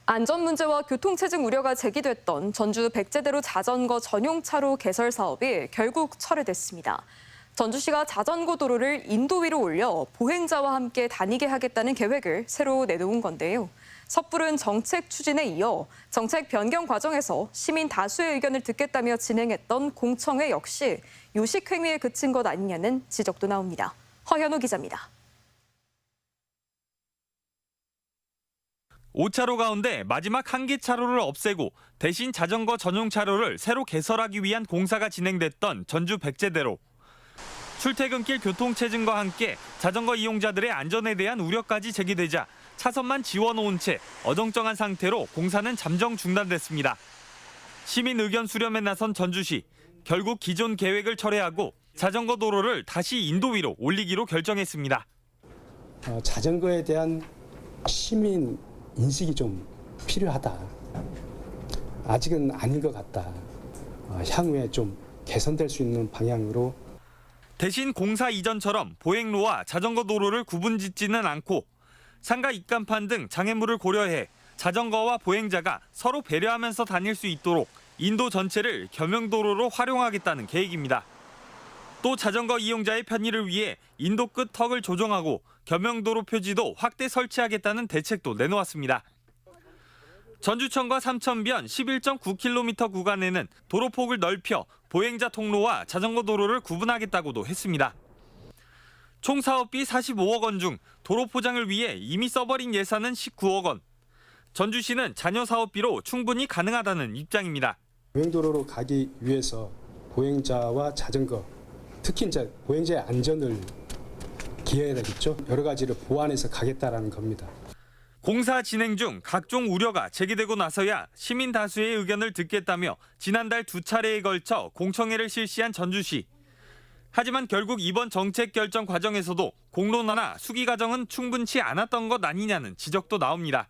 안전 문제와 교통체증 우려가 제기됐던 전주 백제대로 자전거 전용 차로 개설 사업이 결국 철회됐습니다. 전주시가 자전거 도로를 인도 위로 올려 보행자와 함께 다니게 하겠다는 계획을 새로 내놓은 건데요. 섣부른 정책 추진에 이어 정책 변경 과정에서 시민 다수의 의견을 듣겠다며 진행했던 공청회 역시 요식행위에 그친 것 아니냐는 지적도 나옵니다. 허현우 기자입니다. 5차로 가운데 마지막 한 개 차로를 없애고 대신 자전거 전용 차로를 새로 개설하기 위한 공사가 진행됐던 전주 백제대로. 출퇴근길 교통체증과 함께 자전거 이용자들의 안전에 대한 우려까지 제기되자 차선만 지워놓은 채 어정쩡한 상태로 공사는 잠정 중단됐습니다. 시민 의견 수렴에 나선 전주시, 결국 기존 계획을 철회하고 자전거 도로를 다시 인도 위로 올리기로 결정했습니다. 자전거에 대한 시민 인식이 좀 필요하다. 아직은 아닌 것 같다. 향후에 좀 개선될 수 있는 방향으로. 대신 공사 이전처럼 보행로와 자전거 도로를 구분짓지는 않고 상가 입간판 등 장애물을 고려해 자전거와 보행자가 서로 배려하면서 다닐 수 있도록 인도 전체를 겸용도로로 활용하겠다는 계획입니다. 또 자전거 이용자의 편의를 위해 인도 끝 턱을 조정하고 겸용도로 표지도 확대 설치하겠다는 대책도 내놓았습니다. 전주천과 삼천변 11.9km 구간에는 도로폭을 넓혀 보행자 통로와 자전거 도로를 구분하겠다고도 했습니다. 총 사업비 45억 원 중 도로 포장을 위해 이미 써버린 예산은 19억 원. 전주시는 잔여 사업비로 충분히 가능하다는 입장입니다. 보행도로로 가기 위해서 보행자와 자전거, 특히 이제 보행자의 안전을 기해야 되겠죠. 여러 가지를 보완해서 가겠다라는 겁니다. 공사 진행 중 각종 우려가 제기되고 나서야 시민 다수의 의견을 듣겠다며 지난달 2차례에 걸쳐 공청회를 실시한 전주시. 하지만 결국 이번 정책 결정 과정에서도 공론화나 수기 과정은 충분치 않았던 것 아니냐는 지적도 나옵니다.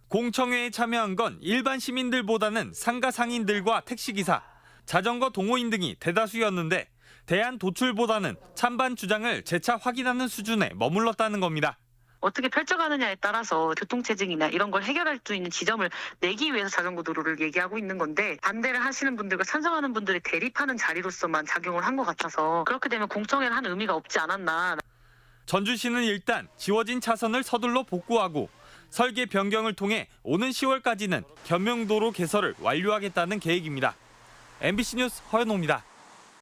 공청회에 참여한 건 일반 시민들보다는 상가 상인들과 택시기사, 자전거 동호인 등이 대다수였는데 대안 도출보다는 찬반 주장을 재차 확인하는 수준에 머물렀다는 겁니다. 어떻게 펼쳐가느냐에 따라서 교통체증이나 이런 걸 해결할 수 있는 지점을 내기 위해서 자전거 도로를 얘기하고 있는 건데 반대를 하시는 분들과 찬성하는 분들이 대립하는 자리로서만 작용을 한 것 같아서 그렇게 되면 공청회를 한 의미가 없지 않았나. 전주시는 일단 지워진 차선을 서둘러 복구하고 설계 변경을 통해 오는 10월까지는 겸용도로 개설을 완료하겠다는 계획입니다. MBC 뉴스 허연호입니다.